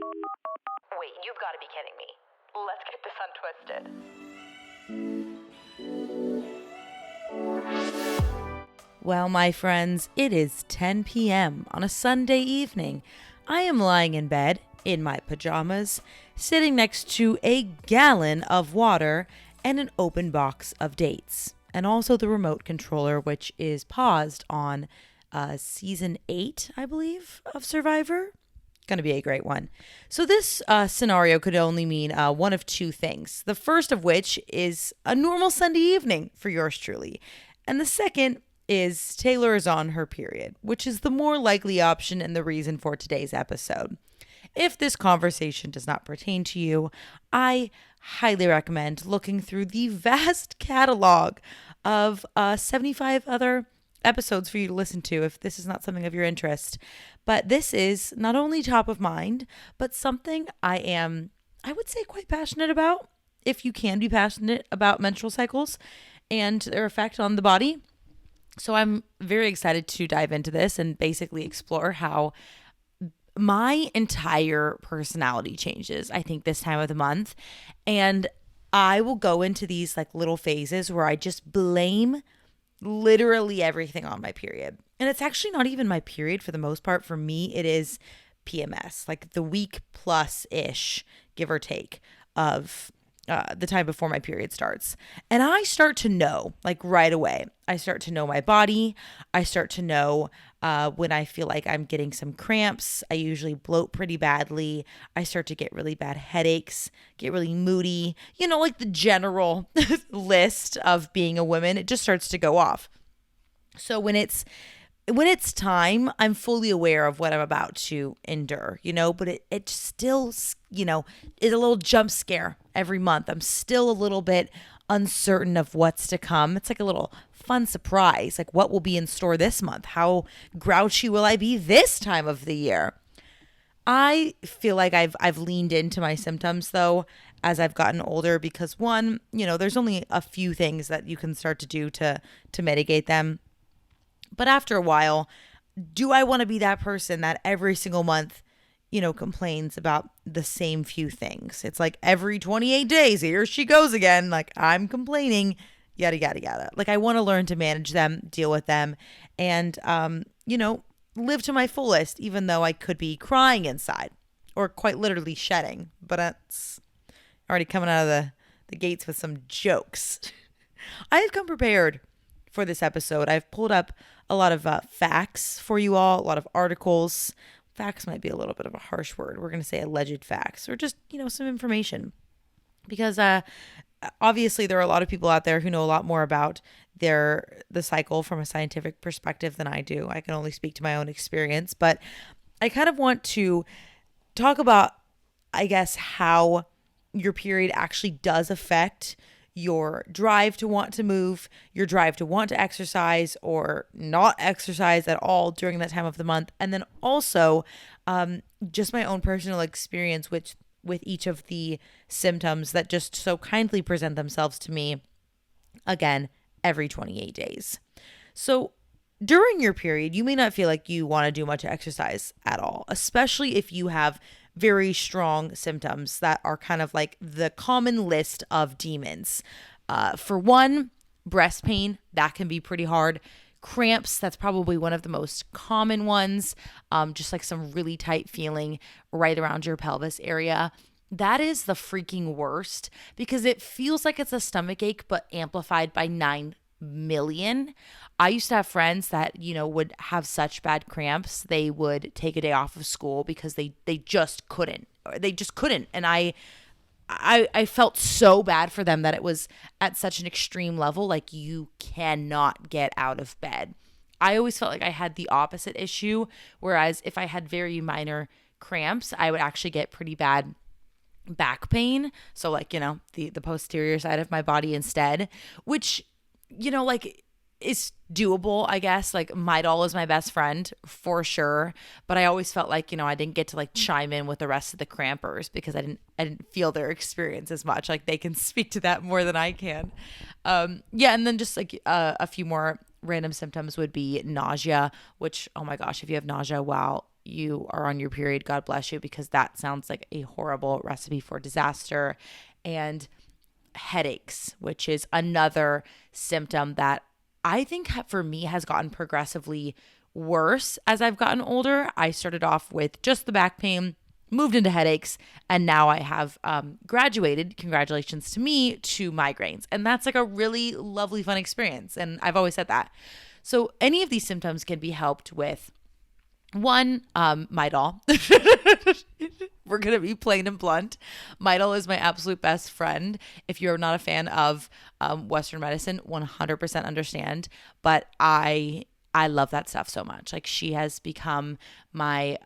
Wait, you've got to be kidding me. Let's get this untwisted. Well, my friends, it is 10 p.m. on a Sunday evening. I am lying in bed, in my pajamas, sitting next to a gallon of water and an open box of dates. And also the remote controller, which is paused on season 8, I believe, of Survivor. Going to be a great one. So this scenario could only mean one of two things. The first of which is a normal Sunday evening for yours truly. And the second is Taylor is on her period, which is the more likely option and the reason for today's episode. If this conversation does not pertain to you, I highly recommend looking through the vast catalog of 75 other episodes for you to listen to if this is not something of your interest. But this is not only top of mind, but something I would say, quite passionate about, if you can be passionate about menstrual cycles and their effect on the body. So I'm very excited to dive into this and basically explore how my entire personality changes, I think, this time of the month. And I will go into these like little phases where I just blame literally everything on my period. And it's actually not even my period for the most part. For me, it is PMS, like the week plus-ish, give or take, of the time before my period starts. And I start to know, like right away, I start to know my body. I start to know when I feel like I'm getting some cramps. I usually bloat pretty badly. I start to get really bad headaches, get really moody, like the general list of being a woman. It just starts to go off. So when it's time, I'm fully aware of what I'm about to endure, but it still, is a little jump scare every month. I'm still a little bit uncertain of what's to come. It's like a little fun surprise, like what will be in store this month? How grouchy will I be this time of the year? I feel like I've leaned into my symptoms though as I've gotten older because one, there's only a few things that you can start to do to mitigate them. But after a while, do I want to be that person that every single month, complains about the same few things? It's like every 28 days, here she goes again. Like I'm complaining, yada, yada, yada. Like I want to learn to manage them, deal with them, and, live to my fullest, even though I could be crying inside or quite literally shedding. But it's already coming out of the gates with some jokes. I have come prepared for this episode. I've pulled up a lot of facts for you all, a lot of articles. Facts might be a little bit of a harsh word. We're going to say alleged facts or just, some information. Because obviously there are a lot of people out there who know a lot more about the cycle from a scientific perspective than I do. I can only speak to my own experience. But I kind of want to talk about, I guess, how your period actually does affect your drive to want to move, your drive to want to exercise or not exercise at all during that time of the month. And then also just my own personal experience with each of the symptoms that just so kindly present themselves to me, again, every 28 days. So during your period, you may not feel like you want to do much exercise at all, especially if you have very strong symptoms that are kind of like the common list of demons. For one, breast pain, that can be pretty hard. Cramps, that's probably one of the most common ones. Just like some really tight feeling right around your pelvis area. That is the freaking worst because it feels like it's a stomach ache, but amplified by 9 million. I used to have friends that, would have such bad cramps, they would take a day off of school because they just couldn't. And I felt so bad for them that it was at such an extreme level, like you cannot get out of bed. I always felt like I had the opposite issue, whereas if I had very minor cramps, I would actually get pretty bad back pain. So like, the posterior side of my body instead, which, is doable, I guess. Like Midol is my best friend for sure, but I always felt like, I didn't get to like chime in with the rest of the crampers because I didn't feel their experience as much. Like they can speak to that more than I can. And then just like a few more random symptoms would be nausea, which, oh my gosh, if you have nausea while you are on your period, God bless you, because that sounds like a horrible recipe for disaster. And headaches, which is another symptom that I think for me has gotten progressively worse as I've gotten older. I started off with just the back pain, moved into headaches, and now I have graduated, congratulations to me, to migraines. And that's like a really lovely, fun experience. And I've always said that. So any of these symptoms can be helped with one, Midol. We're going to be plain and blunt. Midol is my absolute best friend. If you're not a fan of Western medicine, 100% understand. But I love that stuff so much. Like, she has become my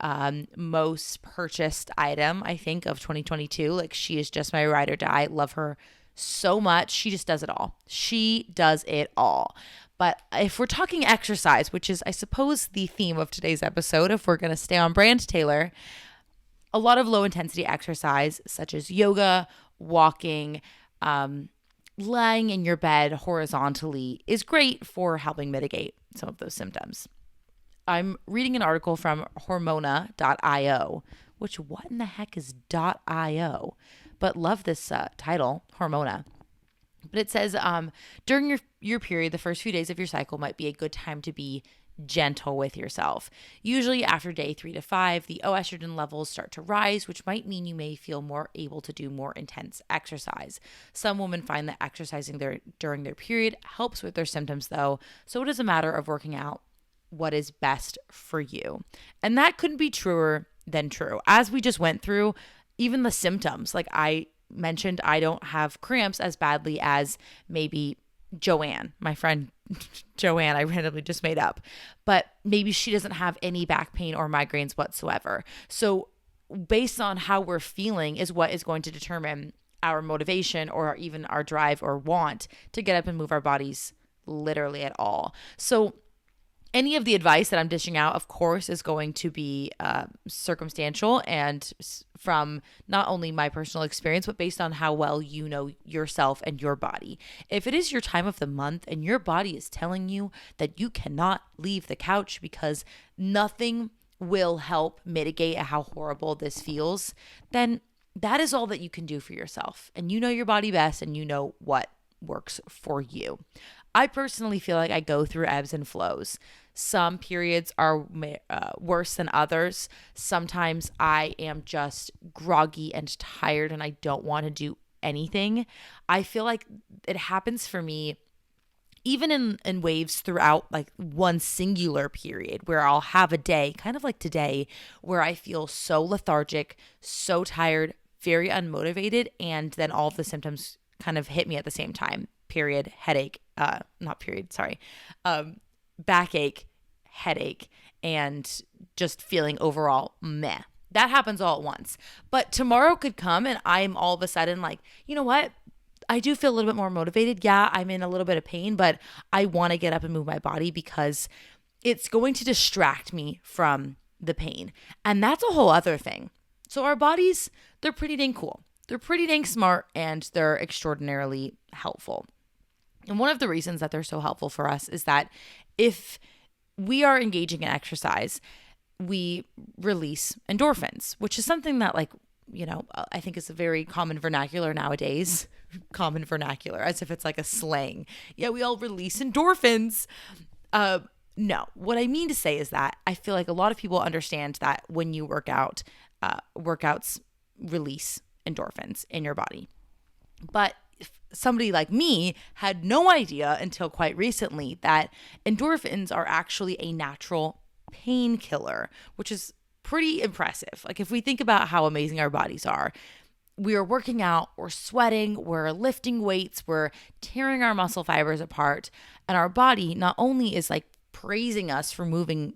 most purchased item, I think, of 2022. Like, she is just my ride or die. I love her so much. She just does it all. She does it all. But if we're talking exercise, which is, I suppose, the theme of today's episode, if we're going to stay on brand, Taylor, a lot of low intensity exercise, such as yoga, walking, lying in your bed horizontally, is great for helping mitigate some of those symptoms. I'm reading an article from hormona.io, which what in the heck is .io? But love this title, Hormona. But it says during your period, the first few days of your cycle might be a good time to be gentle with yourself. Usually after day 3 to 5, the estrogen levels start to rise, which might mean you may feel more able to do more intense exercise. Some women find that exercising during their period helps with their symptoms, though, so it is a matter of working out what is best for you. And that couldn't be truer than true. As we just went through, even the symptoms, like I mentioned, I don't have cramps as badly as maybe Joanne, my friend Joanne, I randomly just made up, but maybe she doesn't have any back pain or migraines whatsoever. So based on how we're feeling is what is going to determine our motivation or even our drive or want to get up and move our bodies literally at all. So any of the advice that I'm dishing out, of course, is going to be circumstantial and from not only my personal experience, but based on how well you know yourself and your body. If it is your time of the month and your body is telling you that you cannot leave the couch because nothing will help mitigate how horrible this feels, then that is all that you can do for yourself. And you know your body best and you know what works for you. I personally feel like I go through ebbs and flows. Some periods are worse than others. Sometimes I am just groggy and tired and I don't want to do anything. I feel like it happens for me even in waves throughout like one singular period where I'll have a day, kind of like today, where I feel so lethargic, so tired, very unmotivated, and then all of the symptoms kind of hit me at the same time. Period, headache, backache, headache, and just feeling overall meh. That happens all at once. But tomorrow could come and I'm all of a sudden like, you know what? I do feel a little bit more motivated. Yeah, I'm in a little bit of pain, but I want to get up and move my body because it's going to distract me from the pain. And that's a whole other thing. So our bodies, they're pretty dang cool. They're pretty dang smart and they're extraordinarily helpful. And one of the reasons that they're so helpful for us is that if we are engaging in exercise, we release endorphins, which is something that I think is a very common vernacular nowadays. Common vernacular, as if it's like a slang. Yeah, we all release endorphins. No, what I mean to say is that I feel like a lot of people understand that when you work out, workouts release endorphins in your body. But somebody like me had no idea until quite recently that endorphins are actually a natural painkiller, which is pretty impressive. Like if we think about how amazing our bodies are, we are working out, we're sweating, we're lifting weights, we're tearing our muscle fibers apart, and our body not only is like praising us for moving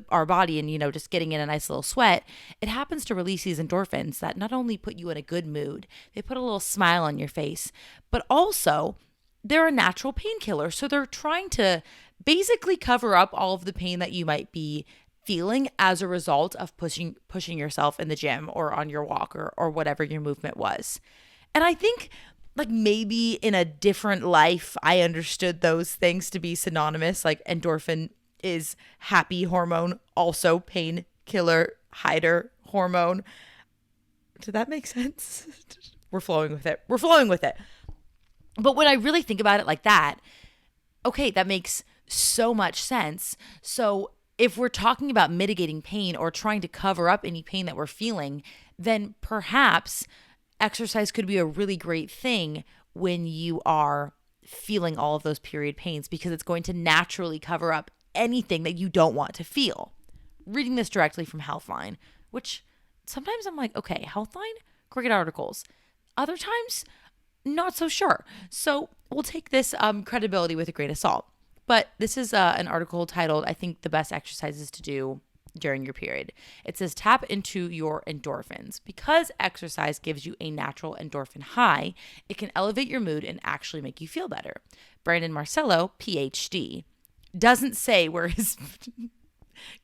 our body and, just getting in a nice little sweat, it happens to release these endorphins that not only put you in a good mood, they put a little smile on your face, but also they're a natural painkiller. So they're trying to basically cover up all of the pain that you might be feeling as a result of pushing yourself in the gym or on your walk or whatever your movement was. And I think like maybe in a different life, I understood those things to be synonymous. Like endorphin is happy hormone, also pain killer hider hormone. Did that make sense? We're flowing with it. But when I really think about it like that, okay, that makes so much sense. So if we're talking about mitigating pain or trying to cover up any pain that we're feeling, then perhaps exercise could be a really great thing when you are feeling all of those period pains, because it's going to naturally cover up anything that you don't want to feel. Reading this directly from Healthline, which sometimes I'm like, okay, Healthline, great articles. Other times, not so sure. So we'll take this credibility with a grain of salt. But this is an article titled, I think, the best exercises to do during your period. It says, tap into your endorphins. Because exercise gives you a natural endorphin high, it can elevate your mood and actually make you feel better. Brandon Marcello, PhD, doesn't say where his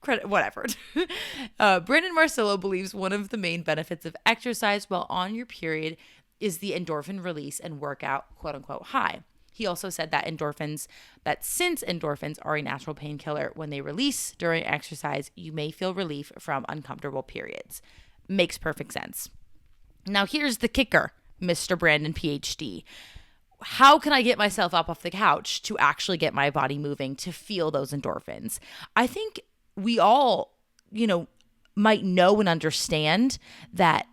credit, whatever. Brandon Marcello believes one of the main benefits of exercise while on your period is the endorphin release and workout, quote unquote, high. He also said that since endorphins are a natural painkiller, when they release during exercise, you may feel relief from uncomfortable periods. Makes perfect sense. Now, here's the kicker, Mr. Brandon, PhD. How can I get myself up off the couch to actually get my body moving to feel those endorphins? I think we all, might know and understand that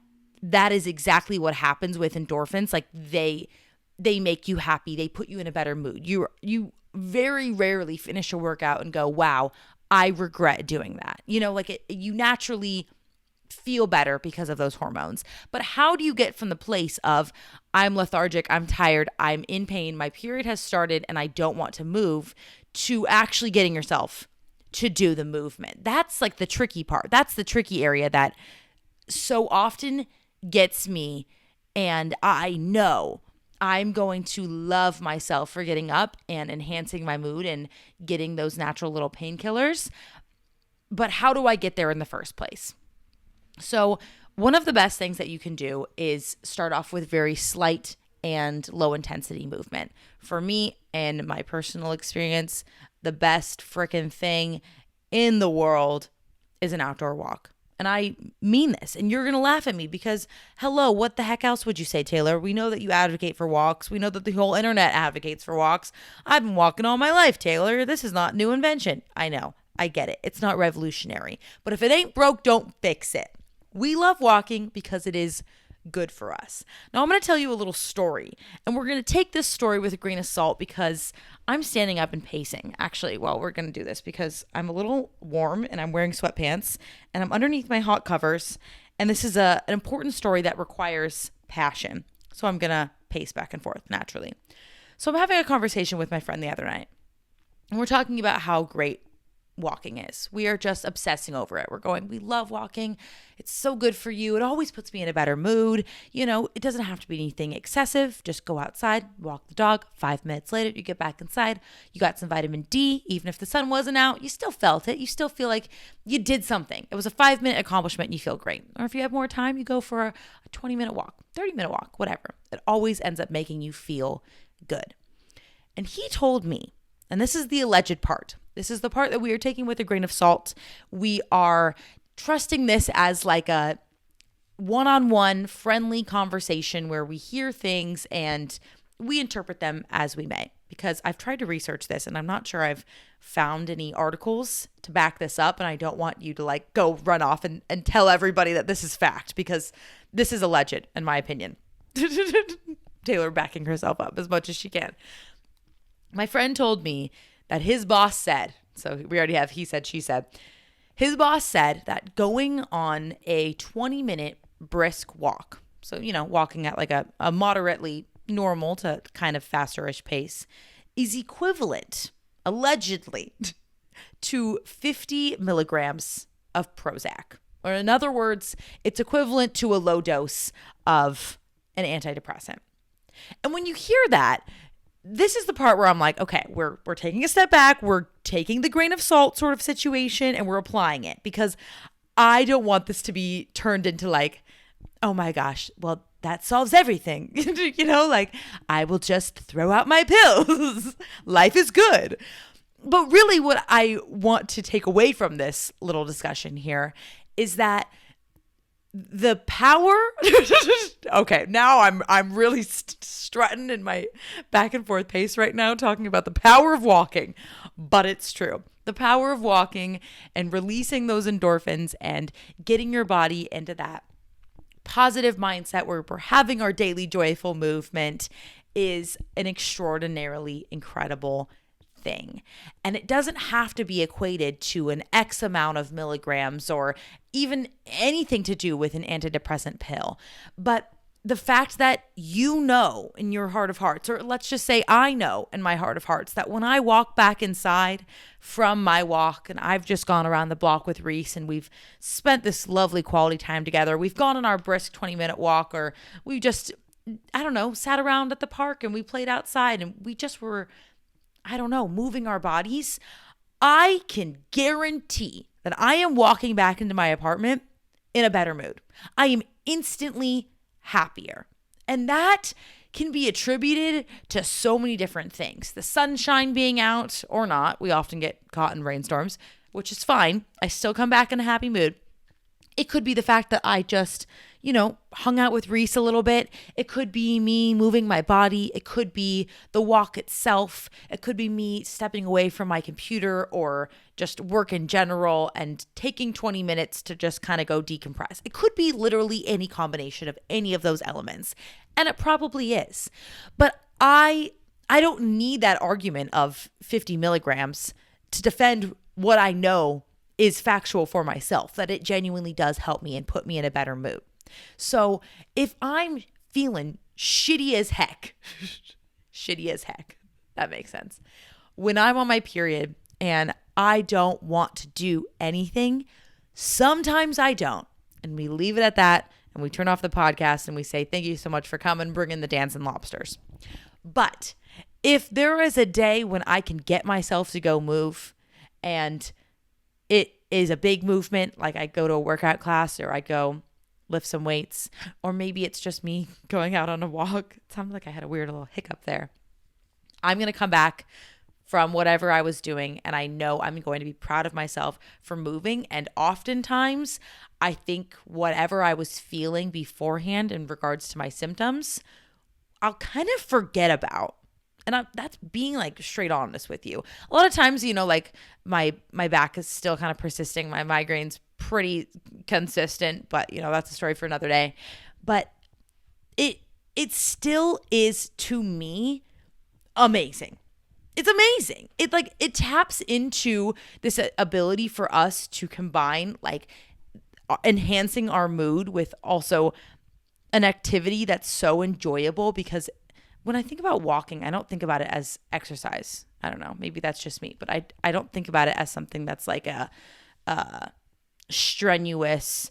is exactly what happens with endorphins. Like they make you happy. They put you in a better mood. You very rarely finish a workout and go, wow, I regret doing that. You naturally feel better because of those hormones. But how do you get from the place of I'm lethargic, I'm tired, I'm in pain, my period has started and I don't want to move, to actually getting yourself to do the movement? That's like the tricky part. That's the tricky area that so often gets me. And I know I'm going to love myself for getting up and enhancing my mood and getting those natural little painkillers. But how do I get there in the first place? So one of the best things that you can do is start off with very slight and low intensity movement. For me and my personal experience, the best freaking thing in the world is an outdoor walk. And I mean this, and you're going to laugh at me because, hello, what the heck else would you say, Taylor? We know that you advocate for walks. We know that the whole internet advocates for walks. I've been walking all my life, Taylor. This is not new invention. I know. I get it. It's not revolutionary. But if it ain't broke, don't fix it. We love walking because it is good for us. Now I'm going to tell you a little story, and we're going to take this story with a grain of salt because I'm standing up and pacing. Actually, well, we're going to do this because I'm a little warm and I'm wearing sweatpants and I'm underneath my hot covers, and this is an important story that requires passion. So I'm going to pace back and forth naturally. So I'm having a conversation with my friend the other night, and we're talking about how great walking is. We are just obsessing over it. We're going, we love walking. It's so good for you. It always puts me in a better mood. It doesn't have to be anything excessive. Just go outside, walk the dog. 5 minutes later, you get back inside. You got some vitamin D. Even if the sun wasn't out, you still felt it. You still feel like you did something. It was a 5-minute accomplishment and you feel great. Or if you have more time, you go for a 20-minute walk, 30-minute walk, whatever. It always ends up making you feel good. And he told me, and this is the alleged part. This is the part that we are taking with a grain of salt. We are trusting this as like a one-on-one friendly conversation where we hear things and we interpret them as we may. Because I've tried to research this and I'm not sure I've found any articles to back this up. And I don't want you to go run off and tell everybody that this is fact, because this is alleged in my opinion. Taylor backing herself up as much as she can. My friend told me that his boss said, so we already have he said, she said, his boss said that going on a 20-minute brisk walk, so, walking at like a moderately normal to kind of fasterish pace, is equivalent, allegedly, to 50 milligrams of Prozac. Or in other words, it's equivalent to a low dose of an antidepressant. And when you hear that, this is the part where I'm like, okay, we're taking a step back. We're taking the grain of salt sort of situation and we're applying it, because I don't want this to be turned into oh my gosh, well, that solves everything. I will just throw out my pills. Life is good. But really what I want to take away from this little discussion here is that the power okay, now I'm really strutting in my back and forth pace right now talking about the power of walking, but it's true. The power of walking and releasing those endorphins and getting your body into that positive mindset where we're having our daily joyful movement is an extraordinarily incredible thing. And it doesn't have to be equated to an X amount of milligrams or even anything to do with an antidepressant pill. But the fact that you know in your heart of hearts, or let's just say I know in my heart of hearts, that when I walk back inside from my walk, and I've just gone around the block with Reese and we've spent this lovely quality time together, we've gone on our brisk 20-minute walk, or we just, I don't know, sat around at the park and we played outside and we just were, I don't know, moving our bodies, I can guarantee that I am walking back into my apartment in a better mood. I am instantly happier. And that can be attributed to so many different things. The sunshine being out or not. We often get caught in rainstorms, which is fine. I still come back in a happy mood. It could be the fact that I just, hung out with Reese a little bit. It could be me moving my body. It could be the walk itself. It could be me stepping away from my computer or just work in general and taking 20 minutes to just kind of go decompress. It could be literally any combination of any of those elements. And it probably is. But I don't need that argument of 50 milligrams to defend what I know is factual for myself, that it genuinely does help me and put me in a better mood. So if I'm feeling shitty as heck, that makes sense. When I'm on my period and I don't want to do anything, sometimes I don't. And we leave it at that and we turn off the podcast and we say, thank you so much for coming, bringing the dancing lobsters. But if there is a day when I can get myself to go move and it is a big movement, like I go to a workout class or I go lift some weights, or maybe it's just me going out on a walk. It sounded like I had a weird little hiccup there. I'm going to come back from whatever I was doing, and I know I'm going to be proud of myself for moving. And oftentimes, I think whatever I was feeling beforehand in regards to my symptoms, I'll kind of forget about. And that's being like straight honest with you. A lot of times, like my back is still kind of persisting. My migraine's pretty consistent, but that's a story for another day. But it still is, to me, amazing. It's amazing. It taps into this ability for us to combine like enhancing our mood with also an activity that's so enjoyable, because when I think about walking, I don't think about it as exercise. I don't know. Maybe that's just me, but I don't think about it as something that's like a strenuous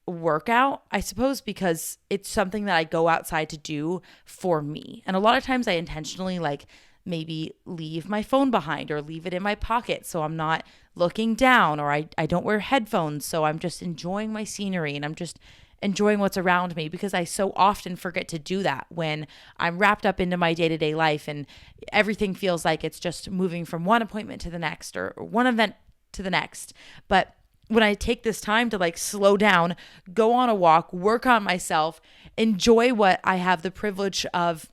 workout, I suppose, because it's something that I go outside to do for me. And a lot of times I intentionally like maybe leave my phone behind or leave it in my pocket so I'm not looking down, or I don't wear headphones, so I'm just enjoying my scenery and I'm just enjoying what's around me, because I so often forget to do that when I'm wrapped up into my day-to-day life and everything feels like it's just moving from one appointment to the next or one event to the next. But when I take this time to like slow down, go on a walk, work on myself, enjoy what I have the privilege of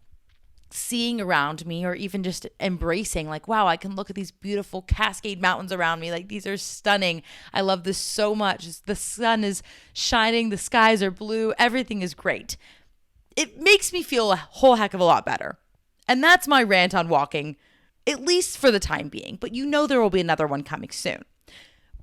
seeing around me, or even just embracing, like, wow, I can look at these beautiful Cascade Mountains around me. Like, these are stunning. I love this so much. The sun is shining. The skies are blue. Everything is great. It makes me feel a whole heck of a lot better. And that's my rant on walking, at least for the time being. But there will be another one coming soon.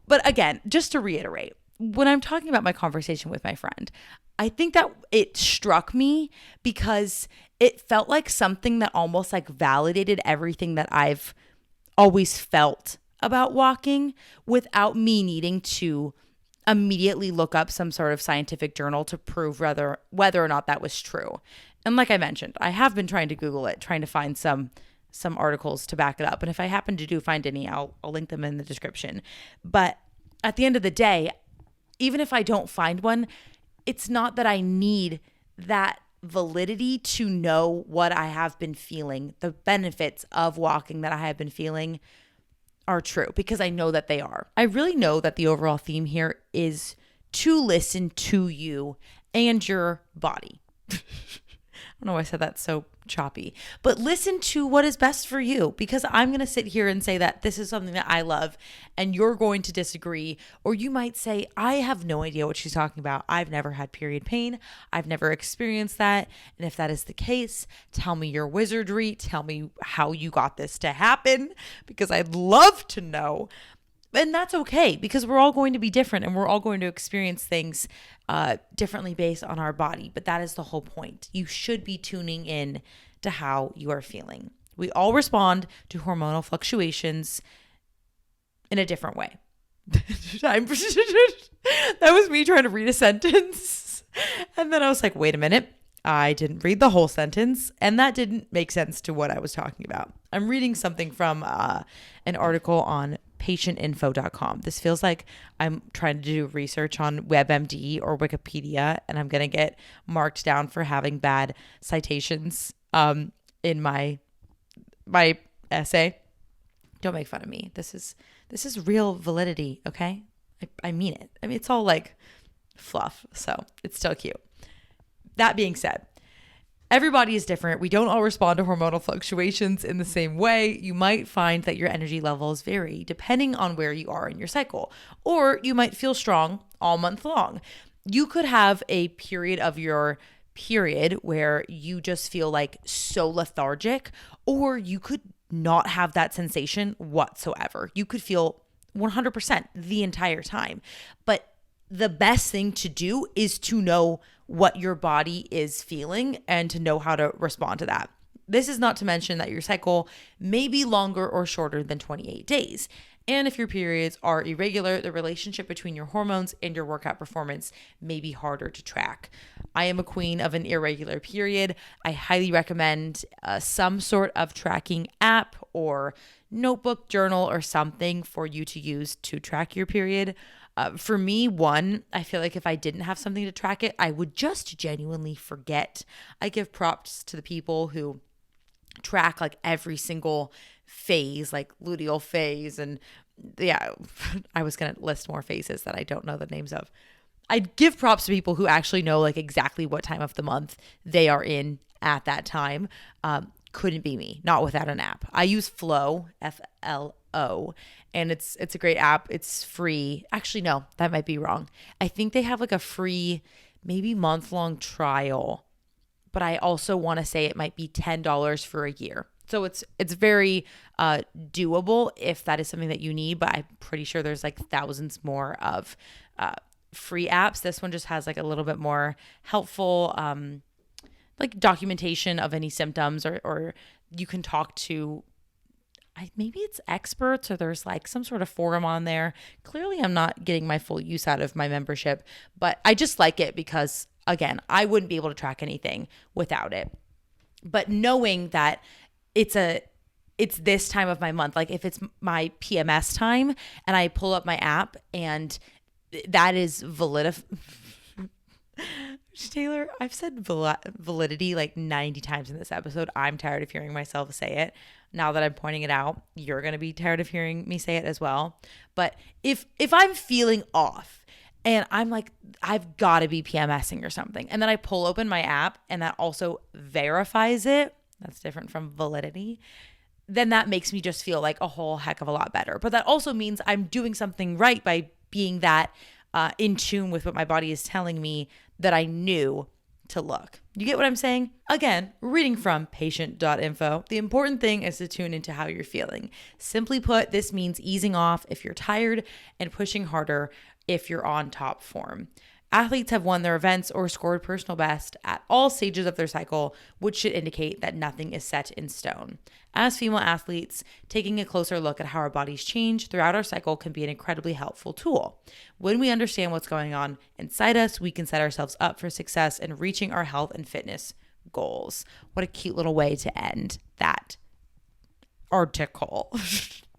But again, just to reiterate, when I'm talking about my conversation with my friend, I think that it struck me because it felt like something that almost like validated everything that I've always felt about walking without me needing to immediately look up some sort of scientific journal to prove whether or not that was true. And like I mentioned, I have been trying to Google it, trying to find some articles to back it up. And if I happen to find any, I'll link them in the description. But at the end of the day, even if I don't find one, it's not that I need that validity to know what I have been feeling. The benefits of walking that I have been feeling are true, because I know that they are. I really know that the overall theme here is to listen to you and your body. I don't know why I said that so choppy, but listen to what is best for you, because I'm going to sit here and say that this is something that I love and you're going to disagree. Or you might say, I have no idea what she's talking about. I've never had period pain. I've never experienced that. And if that is the case, tell me your wizardry. Tell me how you got this to happen, because I'd love to know. And that's okay, because we're all going to be different and we're all going to experience things differently based on our body. But that is the whole point. You should be tuning in to how you are feeling. We all respond to hormonal fluctuations in a different way. That was me trying to read a sentence. And then I was like, wait a minute. I didn't read the whole sentence, and that didn't make sense to what I was talking about. I'm reading something from an article on patientinfo.com. This feels like I'm trying to do research on WebMD or Wikipedia, and I'm going to get marked down for having bad citations in my essay. Don't make fun of me. This is real validity, okay? I mean it. I mean, it's all like fluff, so it's still cute. That being said, everybody is different. We don't all respond to hormonal fluctuations in the same way. You might find that your energy levels vary depending on where you are in your cycle, or you might feel strong all month long. You could have a period of your period where you just feel like so lethargic, or you could not have that sensation whatsoever. You could feel 100% the entire time. But the best thing to do is to know what your body is feeling and to know how to respond to that. This is not to mention that your cycle may be longer or shorter than 28 days. And if your periods are irregular, the relationship between your hormones and your workout performance may be harder to track. I am a queen of an irregular period. I highly recommend some sort of tracking app or notebook, journal, or something for you to use to track your period. For me, I feel like if I didn't have something to track it, I would just genuinely forget. I give props to the people who track like every single phase, like luteal phase. And yeah, I was going to list more phases that I don't know the names of. I give props to people who actually know like exactly what time of the month they are in at that time. Couldn't be me, not without an app. I use Flow, FLO, and it's a great app. It's free. Actually, no, that might be wrong. I think they have like a free, maybe month-long trial, but I also want to say it might be $10 for a year. So it's very doable if that is something that you need, but I'm pretty sure there's like thousands more of free apps. This one just has like a little bit more helpful like documentation of any symptoms, or you can talk to maybe it's experts, or there's like some sort of forum on there. Clearly I'm not getting my full use out of my membership, but I just like it because, again, I wouldn't be able to track anything without it. But knowing that it's this time of my month, like if it's my PMS time and I pull up my app and that is Taylor, I've said validity like 90 times in this episode. I'm tired of hearing myself say it. Now that I'm pointing it out, you're going to be tired of hearing me say it as well. But if I'm feeling off and I'm like, I've got to be PMSing or something, and then I pull open my app and that also verifies it, that's different from validity, then that makes me just feel like a whole heck of a lot better. But that also means I'm doing something right by being that in tune with what my body is telling me that I knew to look. You get what I'm saying? Again, reading from patient.info, the important thing is to tune into how you're feeling. Simply put, this means easing off if you're tired and pushing harder if you're on top form. Athletes have won their events or scored personal best at all stages of their cycle, which should indicate that nothing is set in stone. As female athletes, taking a closer look at how our bodies change throughout our cycle can be an incredibly helpful tool. When we understand what's going on inside us, we can set ourselves up for success in reaching our health and fitness goals. What a cute little way to end that article.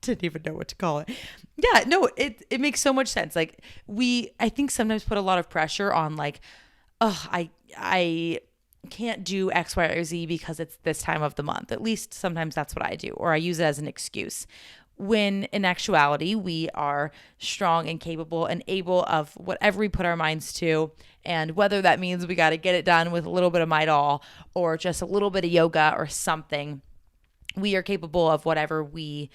Didn't even know what to call it. Yeah, no, it makes so much sense. Like I think sometimes put a lot of pressure on like, oh, I can't do X, Y, or Z because it's this time of the month. At least sometimes that's what I do, or I use it as an excuse. when in actuality, we are strong and capable and able of whatever we put our minds to. And whether that means we got to get it done with a little bit of Midol or just a little bit of yoga or something, we are capable of whatever we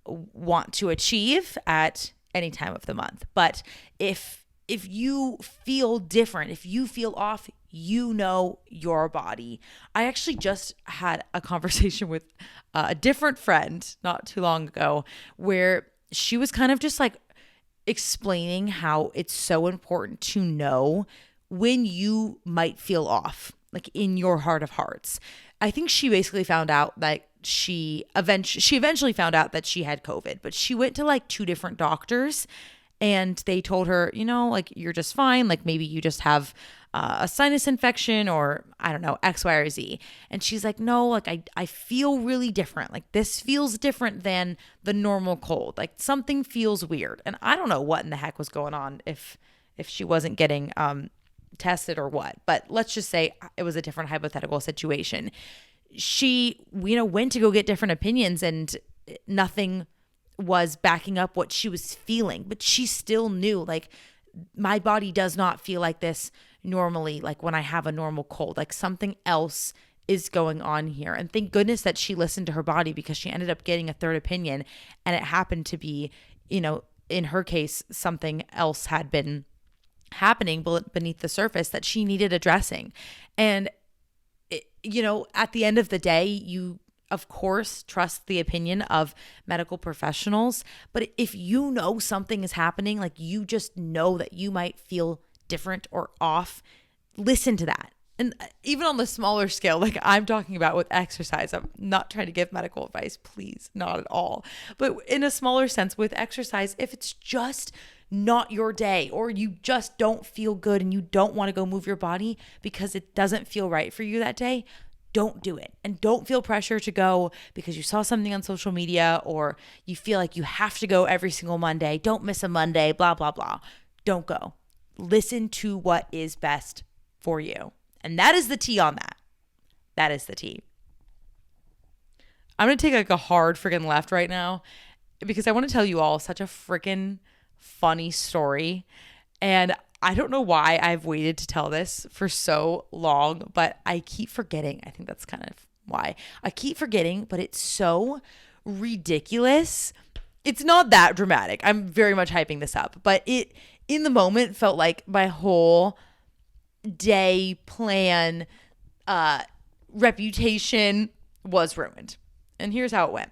want to achieve at any time of the month. But if you feel different, if you feel off, you know your body. I actually just had a conversation with a different friend not too long ago where she was kind of just like explaining how it's so important to know when you might feel off, like in your heart of hearts. I think she basically found out that she eventually found out that she had COVID, but she went to like 2 different doctors and they told her, like you're just fine. Like maybe you just have a sinus infection or I don't know, X, Y, or Z. And she's like, no, like I feel really different. Like this feels different than the normal cold. Like something feels weird. And I don't know what in the heck was going on if she wasn't getting tested or what. But let's just say it was a different hypothetical situation. She, went to go get different opinions and nothing was backing up what she was feeling, but she still knew like my body does not feel like this normally, like when I have a normal cold, like something else is going on here. And thank goodness that she listened to her body because she ended up getting a third opinion and it happened to be, in her case, something else had been happening beneath the surface that she needed addressing. And at the end of the day, you of course trust the opinion of medical professionals, but if you know something is happening, like you just know that you might feel different or off, listen to that. And even on the smaller scale, like I'm talking about with exercise, I'm not trying to give medical advice, please, not at all. But in a smaller sense with exercise, if it's just not your day or you just don't feel good and you don't want to go move your body because it doesn't feel right for you that day, don't do it. And don't feel pressure to go because you saw something on social media or you feel like you have to go every single Monday. Don't miss a Monday, blah, blah, blah. Don't go. Listen to what is best for you. And that is the tea on that. That is the tea. I'm going to take like a hard freaking left right now because I want to tell you all such a freaking funny story. And I don't know why I've waited to tell this for so long, but I keep forgetting. I think that's kind of why. I keep forgetting, but it's so ridiculous. It's not that dramatic. I'm very much hyping this up, but it in the moment felt like my whole day plan, reputation was ruined. And here's how it went.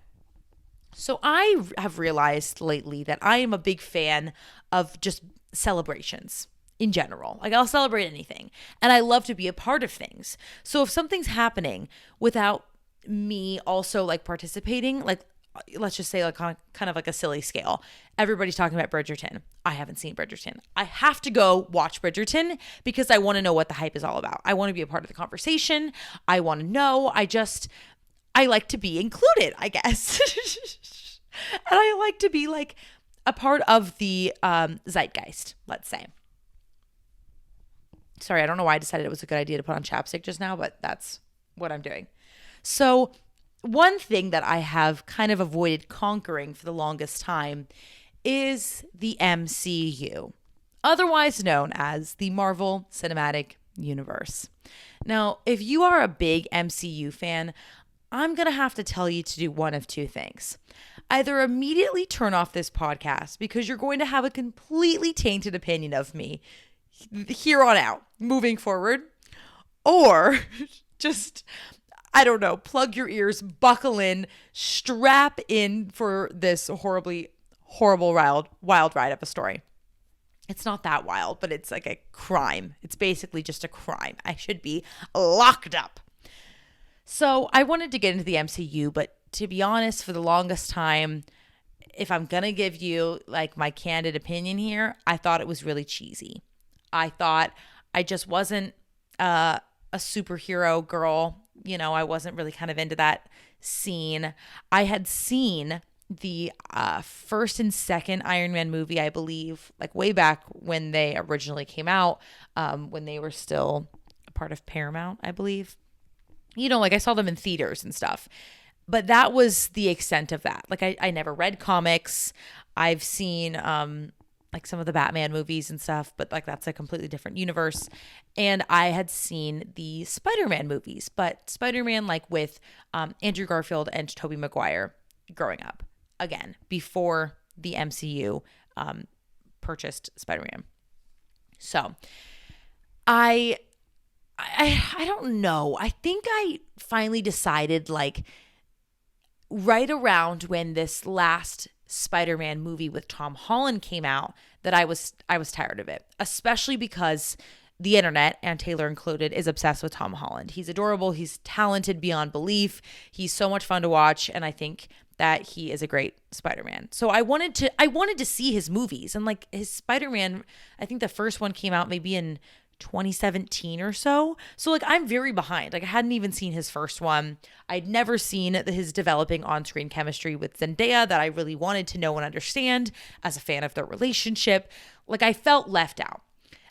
So I have realized lately that I am a big fan of just celebrations in general. Like I'll celebrate anything and I love to be a part of things. So if something's happening without me also like participating, like let's just say like on kind of like a silly scale, everybody's talking about Bridgerton. I haven't seen Bridgerton. I have to go watch Bridgerton because I want to know what the hype is all about. I want to be a part of the conversation. I want to know. I like to be included, I guess. And I like to be like a part of the zeitgeist, let's say. Sorry, I don't know why I decided it was a good idea to put on chapstick just now, but that's what I'm doing. So one thing that I have kind of avoided conquering for the longest time is the MCU, otherwise known as the Marvel Cinematic Universe. Now, if you are a big MCU fan, I'm going to have to tell you to do one of 2 things. Either immediately turn off this podcast because you're going to have a completely tainted opinion of me here on out, moving forward, or just, I don't know, plug your ears, buckle in, strap in for this horrible, wild ride of a story. It's not that wild, but it's like a crime. It's basically just a crime. I should be locked up. So I wanted to get into the MCU, but to be honest, for the longest time, if I'm going to give you like my candid opinion here, I thought it was really cheesy. I thought I just wasn't a superhero girl. I wasn't really kind of into that scene. I had seen the first and second Iron Man movie, I believe, like way back when they originally came out, when they were still a part of Paramount, I believe. Like I saw them in theaters and stuff. But that was the extent of that. Like I never read comics. I've seen like some of the Batman movies and stuff, but like that's a completely different universe. And I had seen the Spider-Man movies, but Spider-Man like with Andrew Garfield and Tobey Maguire growing up. Again, before the MCU purchased Spider-Man. So I don't know. I think I finally decided like right around when this last Spider-Man movie with Tom Holland came out that I was tired of it, especially because the internet, and Taylor included, is obsessed with Tom Holland. He's adorable. He's talented beyond belief. He's so much fun to watch, and I think that he is a great Spider-Man. So I wanted to see his movies, and like his Spider-Man, I think the first one came out maybe in 2017 or so. So like I'm very behind. Like I hadn't even seen his first one. I'd never seen his developing on-screen chemistry with Zendaya that I really wanted to know and understand as a fan of their relationship. Like I felt left out.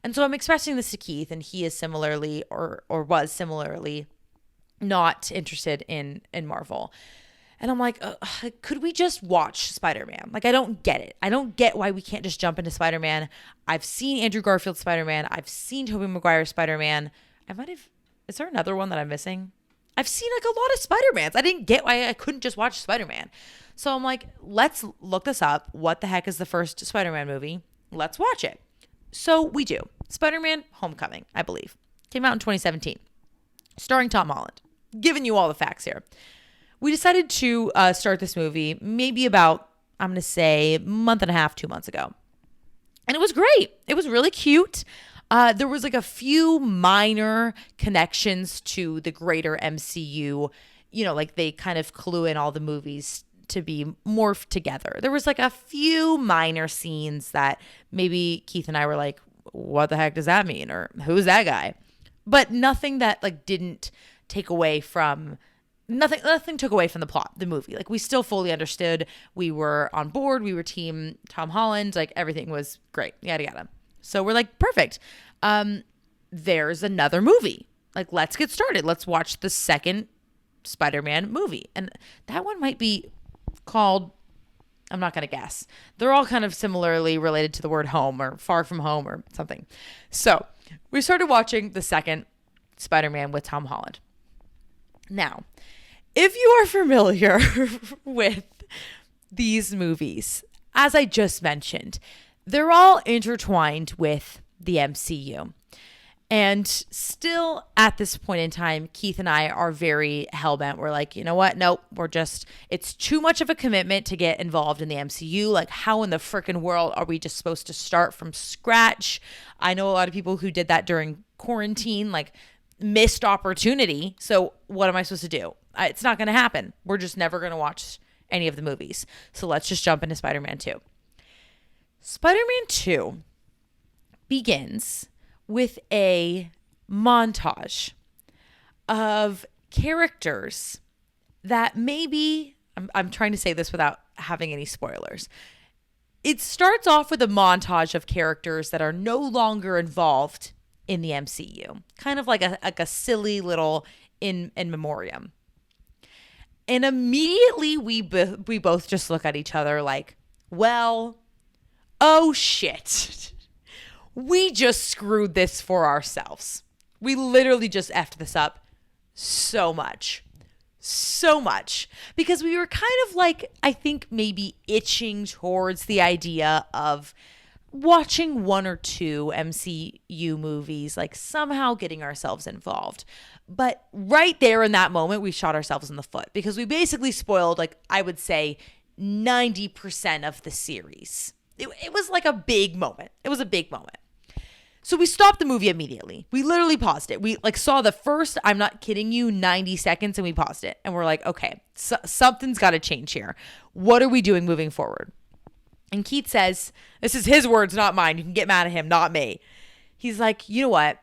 And so I'm expressing this to Keith, and he is similarly or was similarly not interested in Marvel. And I'm like, could we just watch Spider-Man? Like, I don't get it. I don't get why we can't just jump into Spider-Man. I've seen Andrew Garfield's Spider-Man. I've seen Tobey Maguire's Spider-Man. Is there another one that I'm missing? I've seen like a lot of Spider-Mans. I didn't get why I couldn't just watch Spider-Man. So I'm like, let's look this up. What the heck is the first Spider-Man movie? Let's watch it. So we do. Spider-Man Homecoming, I believe. Came out in 2017. Starring Tom Holland. Giving you all the facts here. We decided to start this movie maybe about, I'm going to say, a month and a half, 2 months ago. And it was great. It was really cute. There was like a few minor connections to the greater MCU. You know, like they kind of clue in all the movies to be morphed together. There was like a few minor scenes that maybe Keith and I were like, what the heck does that mean? Or who's that guy? But nothing that like didn't take away from... Nothing took away from the plot, the movie. Like we still fully understood. We were on board. We were team Tom Holland. Like everything was great. Yada, yada. So we're like, perfect. There's another movie. Like, let's get started. Let's watch the second Spider-Man movie. And that one might be called, I'm not going to guess. They're all kind of similarly related to the word home or far from home or something. So we started watching the second Spider-Man with Tom Holland. Now, if you are familiar with these movies, as I just mentioned, they're all intertwined with the MCU. And still at this point in time, Keith and I are very hellbent. We're like, you know what? Nope, it's too much of a commitment to get involved in the MCU. Like, how in the frickin' world are we just supposed to start from scratch? I know a lot of people who did that during quarantine, like missed opportunity. So what am I supposed to do? It's not going to happen. We're just never going to watch any of the movies. So let's just jump into Spider-Man 2. Spider-Man 2 begins with a montage of characters that maybe, I'm trying to say this without having any spoilers. It starts off with a montage of characters that are no longer involved in the MCU. Kind of like a silly little in memoriam. And immediately we both just look at each other like, well, oh shit. We just screwed this for ourselves. We literally just effed this up so much. So much. Because we were kind of like, I think maybe itching towards the idea of watching one or two MCU movies, like somehow getting ourselves involved. But right there in that moment, we shot ourselves in the foot because we basically spoiled, like, I would say 90% of the series. It was like a big moment. It was a big moment. So we stopped the movie immediately. We literally paused it. We like saw the first, I'm not kidding you, 90 seconds and we paused it. And we're like, okay, something's got to change here. What are we doing moving forward? And Keith says, this is his words, not mine. You can get mad at him, not me. He's like, you know what?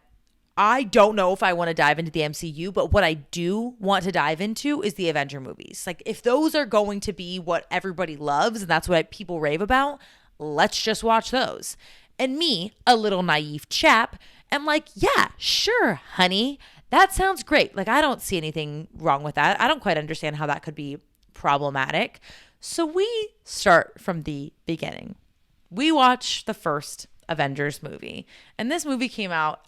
I don't know if I want to dive into the MCU, but what I do want to dive into is the Avenger movies. Like, if those are going to be what everybody loves and that's what people rave about, let's just watch those. And me, a little naive chap, am like, yeah, sure, honey. That sounds great. Like, I don't see anything wrong with that. I don't quite understand how that could be problematic. So we start from the beginning. We watch the first Avengers movie. And this movie came out,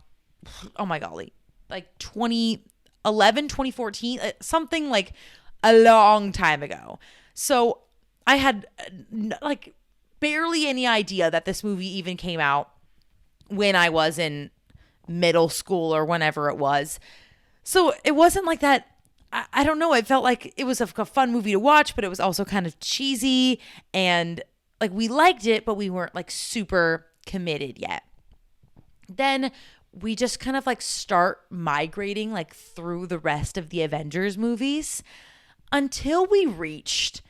oh my golly, like 2011, 2014, something like a long time ago. So I had like barely any idea that this movie even came out when I was in middle school or whenever it was. So it wasn't like that. I don't know. It felt like it was a fun movie to watch, but it was also kind of cheesy, and like we liked it, but we weren't like super committed yet. Then we just kind of like start migrating like through the rest of the Avengers movies until we reached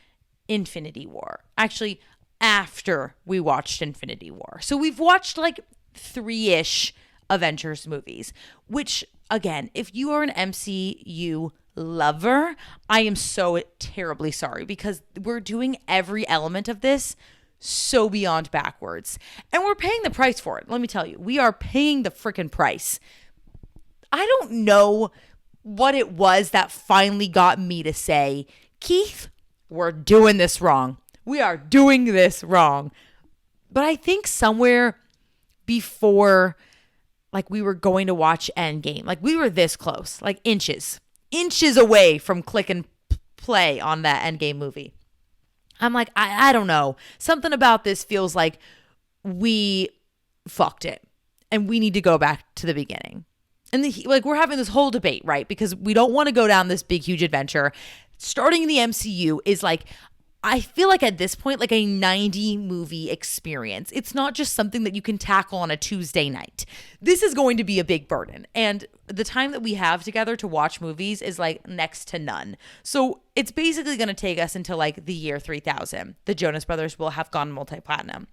Infinity War. Actually, after we watched Infinity War. So we've watched like 3-ish Avengers movies, which again, if you are an MCU lover, I am so terribly sorry because we're doing every element of this so beyond backwards. And we're paying the price for it. Let me tell you, we are paying the freaking price. I don't know what it was that finally got me to say, Keith, we're doing this wrong. We are doing this wrong. But I think somewhere before, like, we were going to watch Endgame, like we were this close, like inches away from click and play on that Endgame movie. I'm like, I don't know. Something about this feels like we fucked it and we need to go back to the beginning. And like we're having this whole debate, right? Because we don't want to go down this big, huge adventure. Starting the MCU is like, I feel like at this point, like a 90 movie experience. It's not just something that you can tackle on a Tuesday night. This is going to be a big burden. And the time that we have together to watch movies is like next to none. So it's basically going to take us until like the year 3000. The Jonas Brothers will have gone multi-platinum.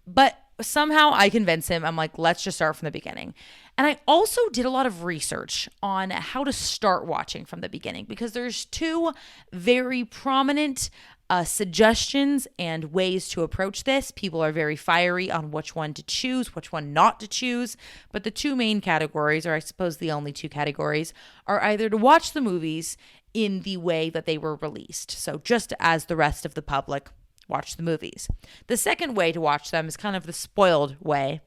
But somehow I convinced him. I'm like, let's just start from the beginning. And I also did a lot of research on how to start watching from the beginning because there's two very prominent suggestions and ways to approach this. People are very fiery on which one to choose, which one not to choose. But the two main categories, or I suppose the only two categories, are either to watch the movies in the way that they were released. So just as the rest of the public watch the movies. The second way to watch them is kind of the spoiled way.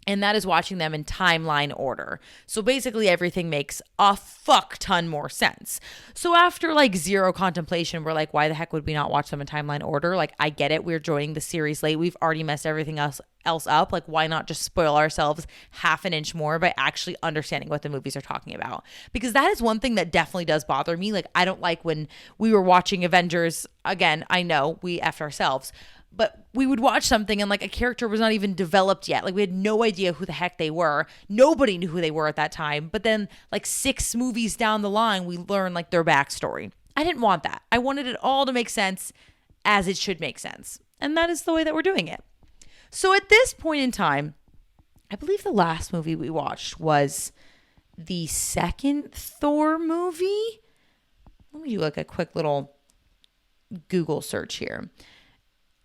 And that is watching them in timeline order. So basically everything makes a fuck ton more sense. So after like zero contemplation, we're like, why the heck would we not watch them in timeline order? Like, I get it. We're joining the series late. We've already messed everything else up. Like, why not just spoil ourselves half an inch more by actually understanding what the movies are talking about? Because that is one thing that definitely does bother me. Like, I don't like when we were watching Avengers. Again, I know we effed ourselves. But we would watch something and like a character was not even developed yet. Like we had no idea who the heck they were. Nobody knew who they were at that time. But then like 6 movies down the line, we learn like their backstory. I didn't want that. I wanted it all to make sense as it should make sense. And that is the way that we're doing it. So at this point in time, I believe the last movie we watched was the second Thor movie. Let me do like a quick little Google search here.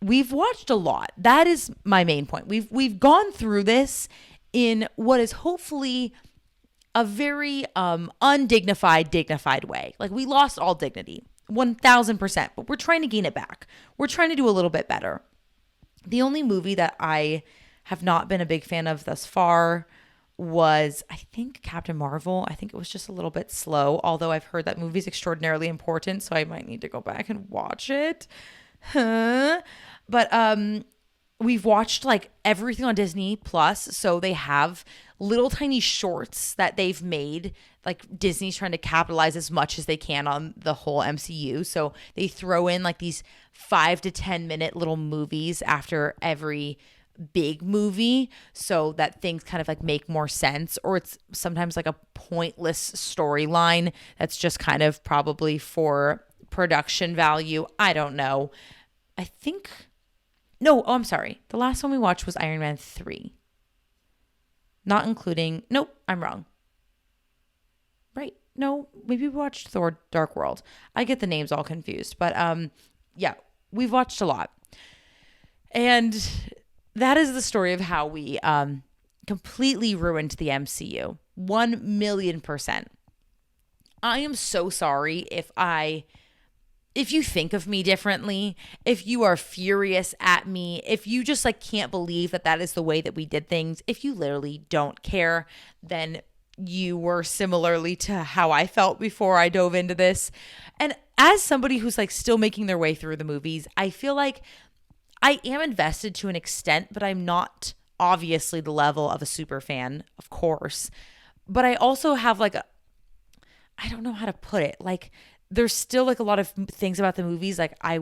We've watched a lot. That is my main point. We've gone through this in what is hopefully a very dignified way. Like we lost all dignity, 1000%, but we're trying to gain it back. We're trying to do a little bit better. The only movie that I have not been a big fan of thus far was, I think, Captain Marvel. I think it was just a little bit slow, although I've heard that movie's extraordinarily important, so I might need to go back and watch it. But we've watched like everything on Disney Plus. So they have little tiny shorts that they've made. Like Disney's trying to capitalize as much as they can on the whole MCU. So they throw in like these 5 to 10 minute little movies after every big movie so that things kind of like make more sense, or it's sometimes like a pointless storyline that's just kind of probably for production value. I don't know. I'm sorry. The last one we watched was Iron Man 3. Not including, nope, I'm wrong. Right. No, maybe we watched Thor Dark World. I get the names all confused, but yeah, we've watched a lot. And that is the story of how we completely ruined the MCU. 1,000,000%. I am so sorry if I if you think of me differently, if you are furious at me, if you just like can't believe that that is the way that we did things, if you literally don't care, then you were similarly to how I felt before I dove into this. And as somebody who's like still making their way through the movies, I feel like I am invested to an extent, but I'm not obviously the level of a super fan, of course. But I also have like I don't know how to put it. Like there's still like a lot of things about the movies like I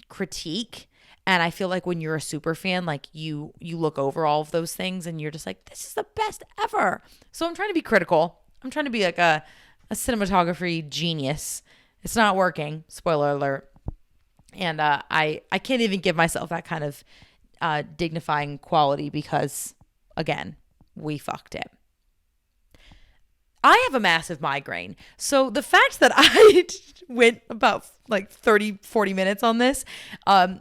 critique, and I feel like when you're a super fan, like you look over all of those things and you're just like, this is the best ever. So I'm trying to be critical. I'm trying to be like a cinematography genius. It's not working. Spoiler alert. And I can't even give myself that kind of dignifying quality because, again, we fucked it. I have a massive migraine. So the fact that I went about like 30, 40 minutes on this,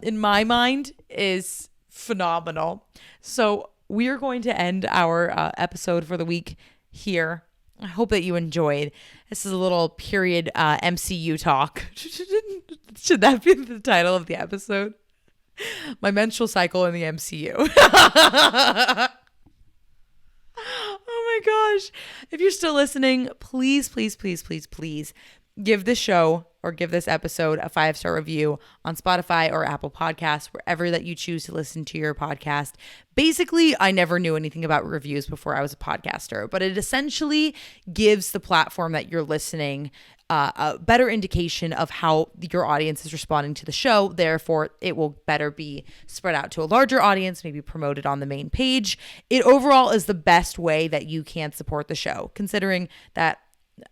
in my mind is phenomenal. So we are going to end our episode for the week here. I hope that you enjoyed. This is a little period MCU talk. Should that be the title of the episode? My menstrual cycle in the MCU. Oh my gosh. If you're still listening, please, please, please, please, please give this show or give this episode a 5-star review on Spotify or Apple Podcasts, wherever that you choose to listen to your podcast. Basically, I never knew anything about reviews before I was a podcaster, but it essentially gives the platform that you're listening a better indication of how your audience is responding to the show. Therefore, it will better be spread out to a larger audience, maybe promoted on the main page. It overall is the best way that you can support the show, considering that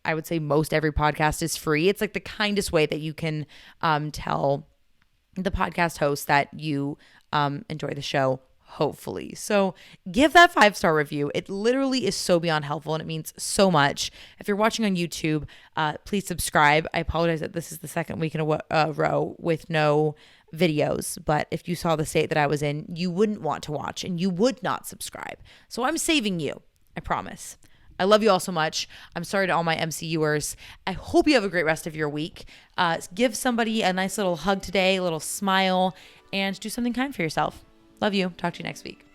I would say most every podcast is free. It's like the kindest way that you can tell the podcast host that you enjoy the show, hopefully. So give that 5-star review. It literally is so beyond helpful and it means so much. If you're watching on YouTube, please subscribe. I apologize that this is the second week in a row with no videos, but if you saw the state that I was in, you wouldn't want to watch and you would not subscribe. So I'm saving you. I promise. I love you all so much. I'm sorry to all my MCUers. I hope you have a great rest of your week. Give somebody a nice little hug today, a little smile, and do something kind for yourself. Love you. Talk to you next week.